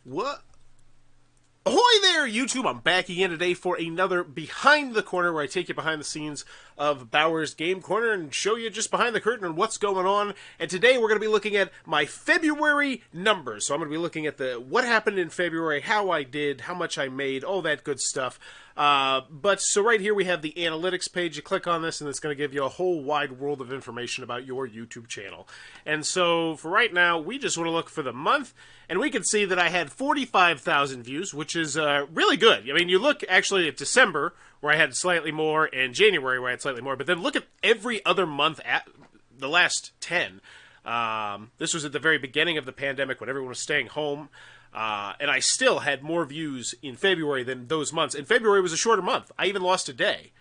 What? Ahoy there, YouTube! I'm back again today for another Behind the Corner, where I take you behind the scenes of Bauer's Game Corner and show you just behind the curtain on what's going on. And today we're going to be looking at my February numbers. So I'm going to be looking at what happened in February, how I did, how much I made, all that good stuff. So right here we have the analytics page. You click on this and it's going to give you a whole wide world of information about your YouTube channel. And so for right now, we just want to look for the month, and we can see that I had 45,000 views, which is really good. I mean, you look actually at December, where I had slightly more, and January, where I had slightly more, but then look at every other month at the last 10. This was at the very beginning of the pandemic when everyone was staying home. And I still had more views in February than those months. And February was a shorter month. I even lost a day.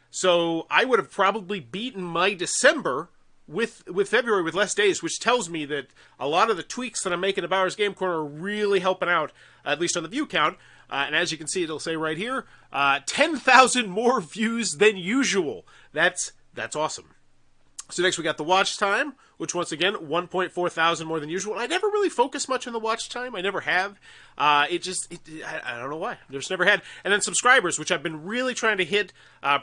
So I would have probably beaten my December with February with less days, which tells me that a lot of the tweaks that I'm making to Bauer's Game Corner are really helping out, at least on the view count. And as you can see, it'll say right here, 10,000 more views than usual. That's awesome. So next we got the watch time, which once again, 1.4 thousand more than usual. I never really focus much on the watch time. I never have. I don't know why. Just never had. And then subscribers, which I've been really trying to hit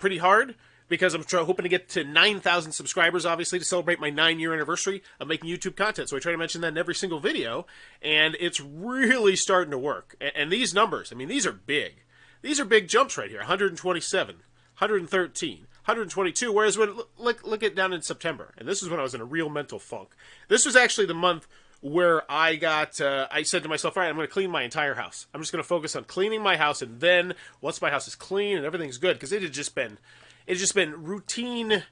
pretty hard, because I'm hoping to get to 9,000 subscribers, obviously, to celebrate my 9-year anniversary of making YouTube content. So I try to mention that in every single video, and it's really starting to work. And these numbers, I mean, these are big. These are big jumps right here. 127, 113. 122, whereas look at down in September, and this is when I was in a real mental funk. This was actually the month where I said to myself, all right, I'm going to clean my entire house. I'm just going to focus on cleaning my house, and then once my house is clean and everything's good, because it had just been routine.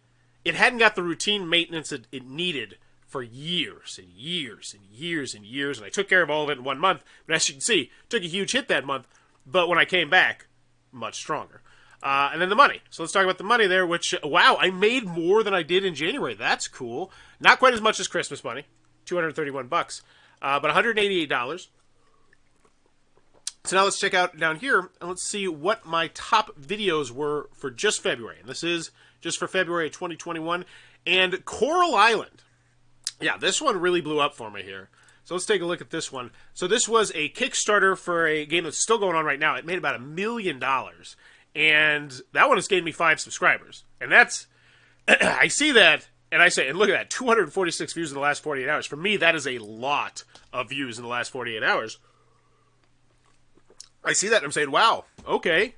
It hadn't got the routine maintenance it needed for years and years and years and years, and I took care of all of it in 1 month, but as you can see, took a huge hit that month, but when I came back, much stronger. And then the money. So let's talk about the money there, which, wow, I made more than I did in January. That's cool. Not quite as much as Christmas money, $231, but $188. So now let's check out down here, and let's see what my top videos were for just February. And this is just for February 2021. And Coral Island. Yeah, this one really blew up for me here. So let's take a look at this one. So this was a Kickstarter for a game that's still going on right now. It made about $1 million. And that one has gained me 5 subscribers. And that's, I see that, and I say, and look at that, 246 views in the last 48 hours. For me, that is a lot of views in the last 48 hours. I see that, and I'm saying, wow, okay.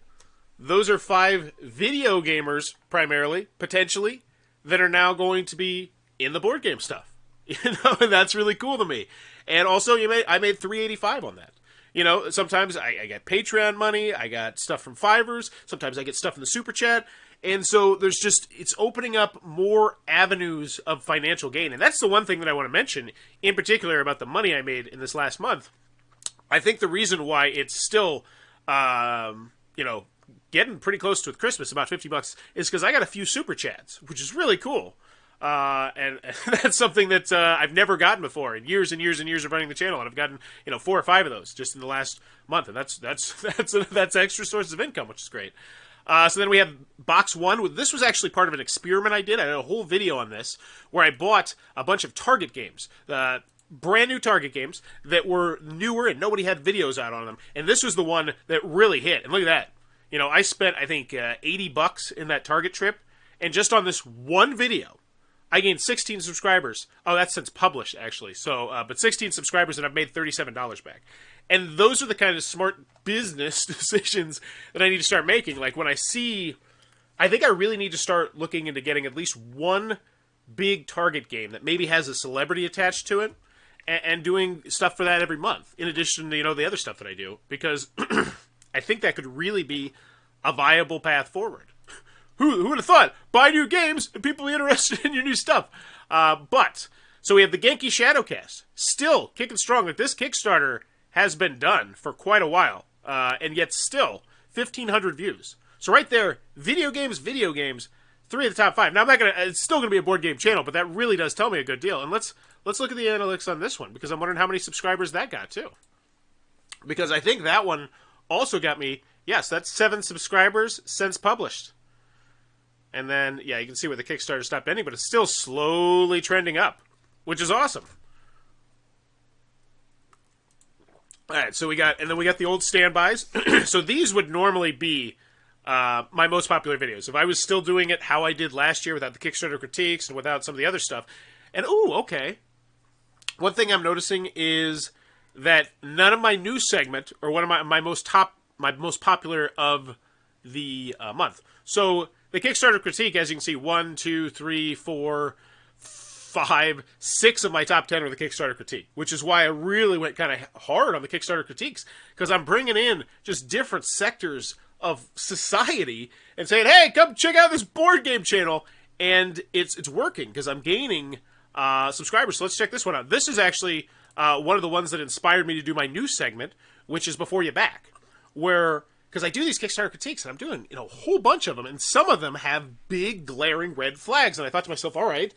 Those are 5 video gamers, primarily, potentially, that are now going to be in the board game stuff. You know, and that's really cool to me. And also, I made $385 on that. You know, sometimes I get Patreon money, I got stuff from Fivers, sometimes I get stuff in the Super Chat, and so there's it's opening up more avenues of financial gain. And that's the one thing that I want to mention, in particular, about the money I made in this last month. I think the reason why it's still, getting pretty close to Christmas, about $50, is because I got a few Super Chats, which is really cool. And that's something that I've never gotten before in years and years and years of running the channel, and I've gotten 4 or 5 of those just in the last month, and that's extra sources of income, which is great. So then we have Box One. This was actually part of an experiment I did. I did a whole video on this where I bought a bunch of Target games, brand new Target games that were newer and nobody had videos out on them, and this was the one that really hit. And look at that. I spent I think $80 in that Target trip, and just on this one video, I gained 16 subscribers. Oh, that's since published, actually. So, but 16 subscribers, and I've made $37 back. And those are the kind of smart business decisions that I need to start making. Like when I think I really need to start looking into getting at least one big Target game that maybe has a celebrity attached to it, and doing stuff for that every month, in addition to, the other stuff that I do. Because I think that could really be a viable path forward. Who would have thought? Buy new games and people be interested in your new stuff. So we have the Genki Shadowcast. Still kicking strong. Like this Kickstarter has been done for quite a while. And yet still 1,500 views. So right there, video games, 3 of the top 5. Now it's still gonna be a board game channel, but that really does tell me a good deal. And let's look at the analytics on this one, because I'm wondering how many subscribers that got too. Because I think that one also got me, yes, that's 7 subscribers since published. And then, yeah, you can see where the Kickstarter stopped ending, but it's still slowly trending up, which is awesome. All right, so we got the old standbys. So these would normally be my most popular videos if I was still doing it how I did last year without the Kickstarter critiques and without some of the other stuff. And ooh, okay. One thing I'm noticing is that none of my news segment or one of my most popular of the month. So the Kickstarter critique, as you can see, 1, 2, 3, 4, 5, 6 of my top 10 are the Kickstarter critique, which is why I really went kind of hard on the Kickstarter critiques, because I'm bringing in just different sectors of society and saying, hey, come check out this board game channel, and it's working because I'm gaining subscribers. So let's check this one out. This is actually one of the ones that inspired me to do my news segment, which is Before You Back, where, because I do these Kickstarter critiques, and I'm doing a whole bunch of them, and some of them have big glaring red flags, and I thought to myself, all right,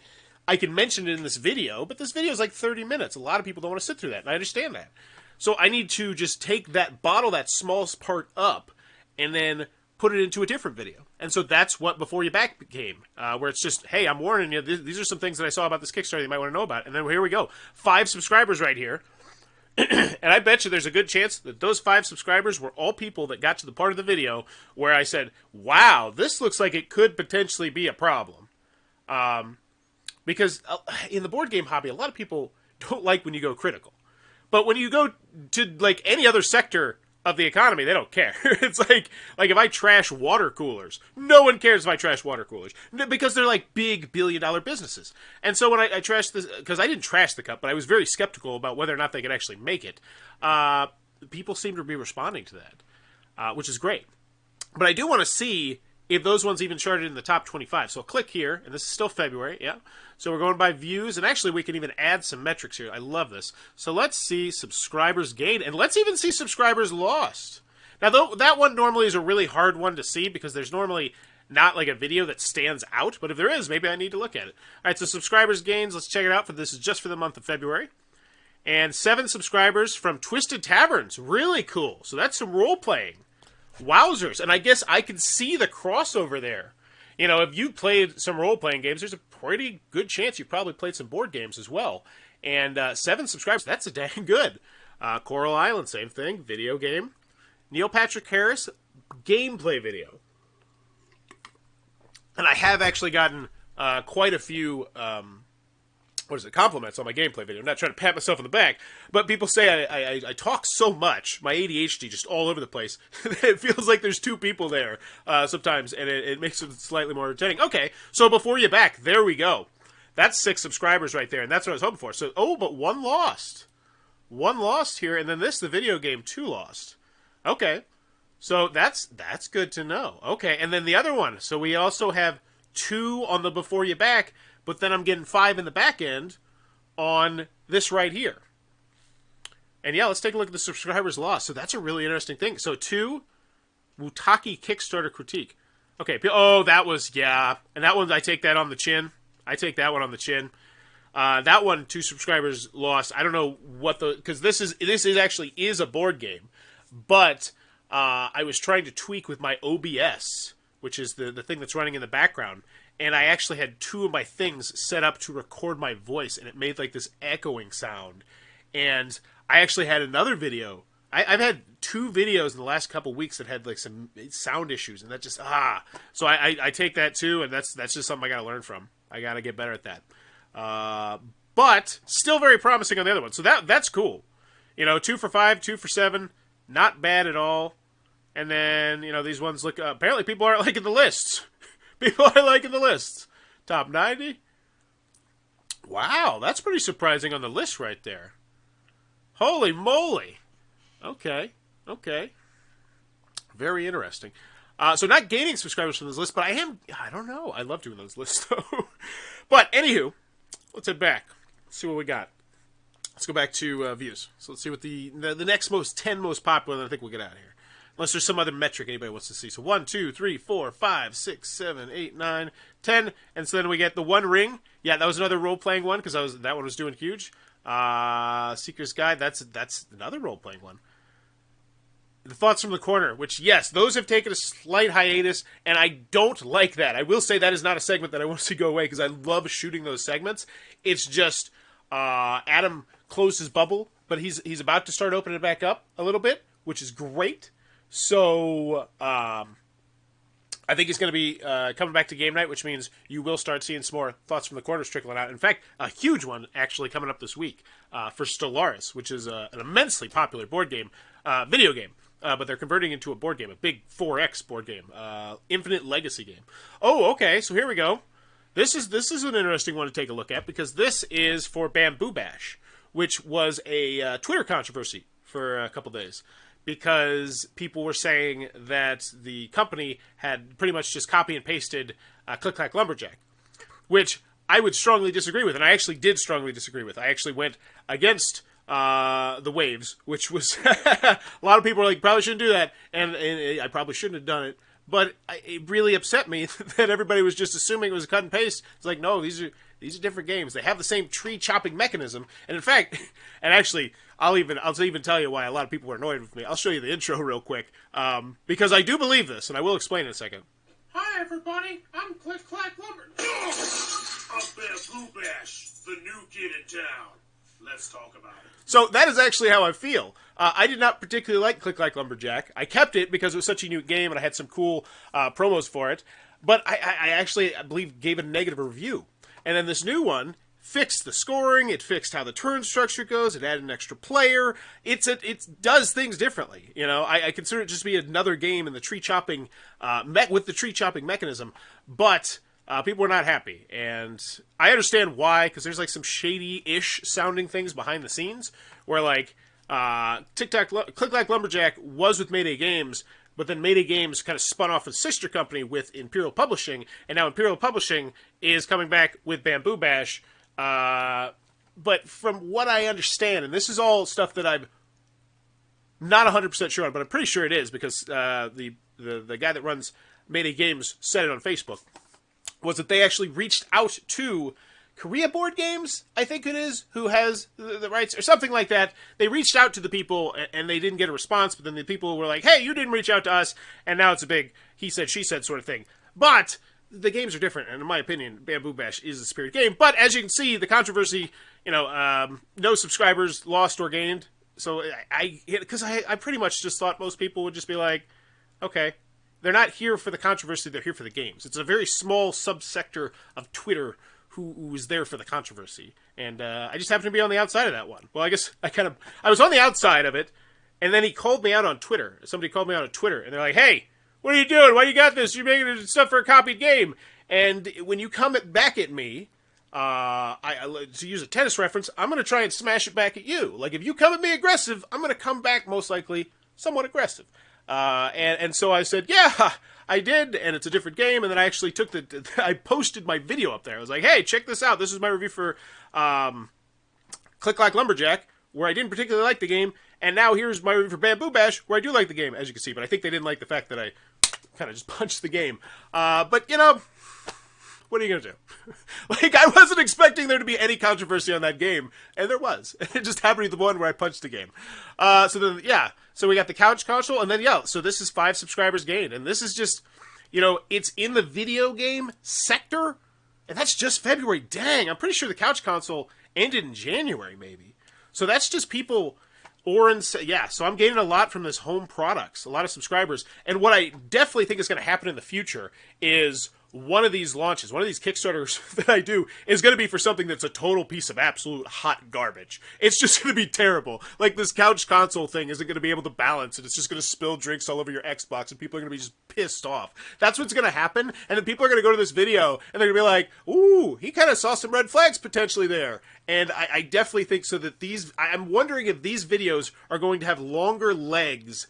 I can mention it in this video, but this video is like 30 minutes. A lot of people don't want to sit through that, and I understand that. So I need to just take that, bottle that small part up, and then put it into a different video. And so that's what Before You Back became, where it's just, hey, I'm warning you, these are some things that I saw about this Kickstarter that you might want to know about. And then here we go. 5 subscribers right here. And I bet you there's a good chance that those 5 subscribers were all people that got to the part of the video where I said, wow, this looks like it could potentially be a problem. Because in the board game hobby, a lot of people don't like when you go critical. But when you go to like any other sector of the economy, they don't care. It's like if I trash water coolers, no one cares if I trash water coolers, because they're like big billion-dollar businesses. And so when I trashed this, because I didn't trash the cup, but I was very skeptical about whether or not they could actually make it, people seem to be responding to that, which is great. But I do want to see if those ones even charted in the top 25. So I'll click here, and this is still February, yeah. So we're going by views, and actually we can even add some metrics here. I love this. So let's see subscribers gained, and let's even see subscribers lost. Now, that one normally is a really hard one to see because there's normally not like a video that stands out, but if there is, maybe I need to look at it. All right, so subscribers gains, let's check it out. This is just for the month of February. And 7 subscribers from Twisted Taverns. Really cool. So that's some role-playing. Wowzers. And I guess I can see the crossover there. You know, if you played some role-playing games, there's a pretty good chance you probably played some board games as well. And 7 subscribers, that's a dang good. Coral Island, same thing, video game. Neil Patrick Harris, gameplay video. And I have actually gotten quite a few compliments on my gameplay video. I'm not trying to pat myself on the back, but people say I talk so much, my ADHD just all over the place, that it feels like there's 2 people there sometimes, and it makes it slightly more entertaining. Okay, so Before You Back, there we go. That's 6 subscribers right there, and that's what I was hoping for. So, but 1 lost. 1 lost here, and then the video game, 2 lost. Okay, so that's good to know. Okay, and then the other one. So we also have 2 on the Before You Back, but then I'm getting 5 in the back end on this right here. And yeah, let's take a look at the subscribers lost. So that's a really interesting thing. So 2, Wutaki Kickstarter critique. Okay, oh, that was, yeah. And that one, I take that on the chin. I take that one on the chin. That one, 2 subscribers lost. I don't know what because this actually is a board game. But I was trying to tweak with my OBS, which is the thing that's running in the background. And I actually had 2 of my things set up to record my voice, and it made like this echoing sound. And I actually had another video. I've had 2 videos in the last couple weeks that had like some sound issues, and that just So I take that too, and that's just something I got to learn from. I got to get better at that. But still very promising on the other one. So that's cool. You know, 2 for 5, 2 for 7, not bad at all. And then these ones look. Apparently, people aren't liking the lists. People are liking the lists. Top 90. Wow, that's pretty surprising on the list right there. Holy moly. Okay. Very interesting. So not gaining subscribers from this list, but I don't know. I love doing those lists, though. But, anywho, let's head back. Let's see what we got. Let's go back to views. So let's see what the next 10 most popular, and I think we'll get out of here. Unless there's some other metric anybody wants to see. So 1, 2, 3, 4, 5, 6, 7, 8, 9, 10. And so then we get the One Ring. Yeah, that was another role-playing one because that one was doing huge. Seeker's Guide, that's another role-playing one. The Thoughts from the Corner, which, yes, those have taken a slight hiatus, and I don't like that. I will say that is not a segment that I want to see go away because I love shooting those segments. It's just Adam closed his bubble but he's about to start opening it back up a little bit, which is great. So I think he's going to be coming back to game night, which means you will start seeing some more thoughts from the corners trickling out. In fact, a huge one actually coming up this week for Stellaris, which is an immensely popular board game, video game. But they're converting into a board game, a big 4X board game, Infinite Legacy game. Oh, okay, so here we go. This is an interesting one to take a look at, because this is for Bamboo Bash, which was a Twitter controversy for a couple days, because people were saying that the company had pretty much just copy and pasted Click Clack Lumberjack, which I would strongly disagree with, and I actually did strongly disagree with. I actually went against the waves, which was a lot of people were like, probably shouldn't do that, and I probably shouldn't have done it. But it really upset me that everybody was just assuming it was a cut and paste. It's like, no, these are different games. They have the same tree chopping mechanism, and in fact, and actually, I'll even tell you why a lot of people were annoyed with me. I'll show you the intro real quick, because I do believe this, and I will explain in a second. Hi everybody, I'm Click Clack Lumberjack. I'm Bamboo Bash, the new kid in town. Let's talk about it. So that is actually how I feel. I did not particularly like Click Like Lumberjack. I kept it because it was such a new game and I had some cool promos for it. But I actually, I believe, gave it a negative review. And then this new one fixed the scoring. It fixed how the turn structure goes. It added an extra player. It does things differently. You know, I consider it just to be another game in the tree chopping, with the tree chopping mechanism. But people were not happy, and I understand why, because there's like some shady-ish sounding things behind the scenes, where like Click Like Lumberjack was with Mayday Games, but then Mayday Games kind of spun off a sister company with Imperial Publishing, and now Imperial Publishing is coming back with Bamboo Bash. But from what I understand, and this is all stuff that I'm not 100% sure on, but I'm pretty sure it is, because the guy that runs Mayday Games said it on Facebook, was that they actually reached out to Korea Board Games, I think it is, who has the rights, or something like that. They reached out to the people, and they didn't get a response, but then the people were like, hey, you didn't reach out to us, and now it's a big he said, she said sort of thing. But the games are different, and in my opinion, Bamboo Bash is a spirit game. But as you can see, the controversy, no subscribers lost or gained. So because I pretty much just thought most people would just be like, okay, they're not here for the controversy, they're here for the games. It's a very small subsector of Twitter who is there for the controversy. And I just happened to be on the outside of that one. Well, I guess I was on the outside of it, and then he called me out on Twitter. Somebody called me out on Twitter, and they're like, hey, what are you doing? Why you got this? You're making stuff for a copied game. And when you come back at me, to use a tennis reference, I'm going to try and smash it back at you. Like, if you come at me aggressive, I'm going to come back most likely somewhat aggressive. And so I said, yeah, I did, and it's a different game, and then I actually I posted my video up there. I was like, hey, check this out. This is my review for Click Like Lumberjack, where I didn't particularly like the game, and now here's my review for Bamboo Bash, where I do like the game, as you can see, but I think they didn't like the fact that I kind of just punched the game. But, what are you going to do? Like, I wasn't expecting there to be any controversy on that game, and there was. It just happened to be the one where I punched the game. So we got the couch console, and then, so this is 5 subscribers gained, and this is just, it's in the video game sector, and that's just February. Dang, I'm pretty sure the couch console ended in January, maybe. So that's just people, so I'm gaining a lot from this home products, a lot of subscribers, and what I definitely think is going to happen in the future is one of these launches, one of these Kickstarters that I do is going to be for something that's a total piece of absolute hot garbage. It's just going to be terrible. Like, this couch console thing isn't going to be able to balance, and it's just going to spill drinks all over your Xbox, and people are going to be just pissed off. That's what's going to happen, and then people are going to go to this video, and they're going to be like, ooh, he kind of saw some red flags potentially there. And I definitely think so that I'm wondering if these videos are going to have longer legs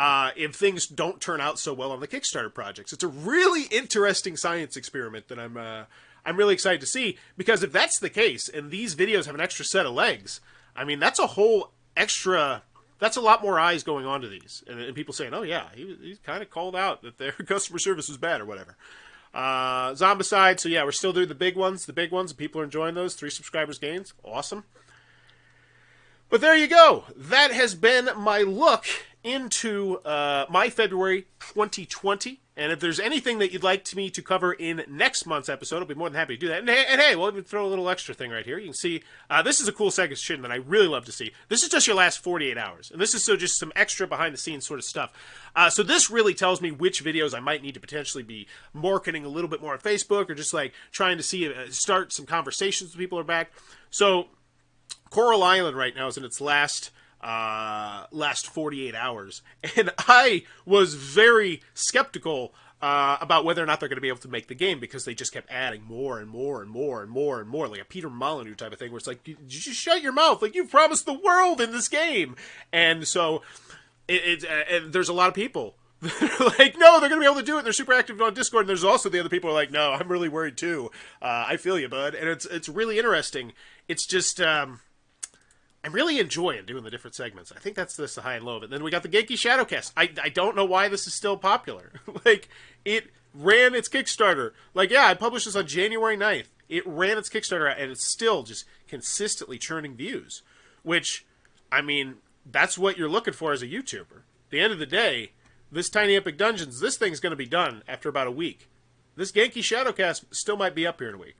if things don't turn out so well on the Kickstarter projects. It's a really interesting science experiment that I'm really excited to see, because if that's the case and these videos have an extra set of legs, I mean, that's a lot more eyes going on to these, and people saying, oh yeah, he kind of called out that their customer service was bad or whatever. Zombicide, so yeah, we're still doing the big ones, and people are enjoying those. 3 subscribers gains, awesome. But there you go. That has been my look into my February 2020 And if there's anything that you'd like me to cover in next month's episode, I'll be more than happy to do that. And hey, we'll even throw a little extra thing right here. You can see, this is a cool section that I really love to see. This is just your last 48 hours. And this is just some extra behind-the-scenes sort of stuff. So this really tells me which videos I might need to potentially be marketing a little bit more on Facebook, or just like trying to see, start some conversations with people who are back. So Coral Island right now is in its last 48 hours, and I was very skeptical about whether or not they're going to be able to make the game, because they just kept adding more and more and more and more and more, like a Peter Molyneux type of thing, where it's like, you just shut your mouth, like, you promised the world in this game. And so there's a lot of people like, no, they're going to be able to do it, and they're super active on Discord, and there's also the other people who are like, no, I'm really worried too. I feel you, bud. And it's really interesting. It's just I'm really enjoying doing the different segments. I think that's the high and low of it. Then we got the Genki Shadowcast. I don't know why this is still popular. Like, it ran its Kickstarter. Like, yeah, I published this on January 9th. It ran its Kickstarter, and it's still just consistently churning views. Which, I mean, that's what you're looking for as a YouTuber. At the end of the day, this Tiny Epic Dungeons, this thing's going to be done after about a week. This Genki Shadowcast still might be up here in a week.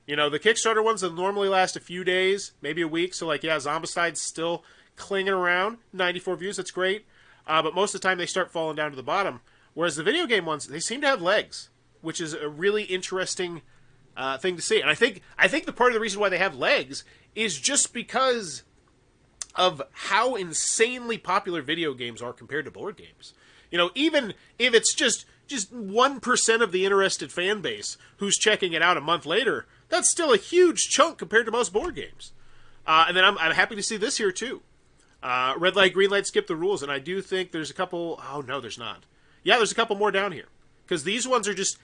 You know, the Kickstarter ones that normally last a few days, maybe a week. So, like, yeah, Zombicide's still clinging around. 94 views, that's great. But most of the time they start falling down to the bottom. Whereas the video game ones, they seem to have legs, which is a really interesting thing to see. And I think the part of the reason why they have legs is just because of how insanely popular video games are compared to board games. You know, even if it's just 1% of the interested fan base who's checking it out a month later, that's still a huge chunk compared to most board games. And then I'm happy to see this here, too. Red light, green light, skip the rules. And I do think there's a couple... Oh, no, there's not. Yeah, there's a couple more down here. Because these ones are just...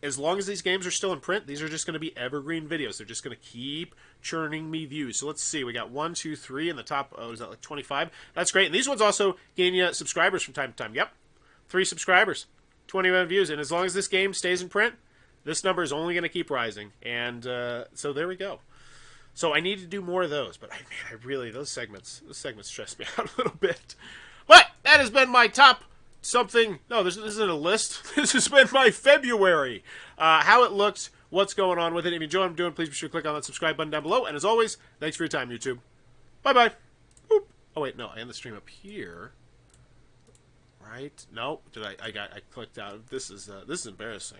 As long as these games are still in print, these are just going to be evergreen videos. They're just going to keep churning me views. So let's see. We got 1, 2, 3 in the top... Oh, is that like 25? That's great. And these ones also gain you subscribers from time to time. Yep. 3 subscribers. 21 views. And as long as this game stays in print, this number is only going to keep rising. And so there we go. So I need to do more of those. But, man, I really... Those segments stress me out a little bit. But that has been my top... something. No, this isn't a list. This has been my February. How it looked, what's going on with it. If you enjoy what I'm doing, please be sure to click on that subscribe button down below. And as always, thanks for your time, YouTube. Bye-bye. Oh, wait, no. I end the stream up here. Right? No. I clicked out. This is embarrassing.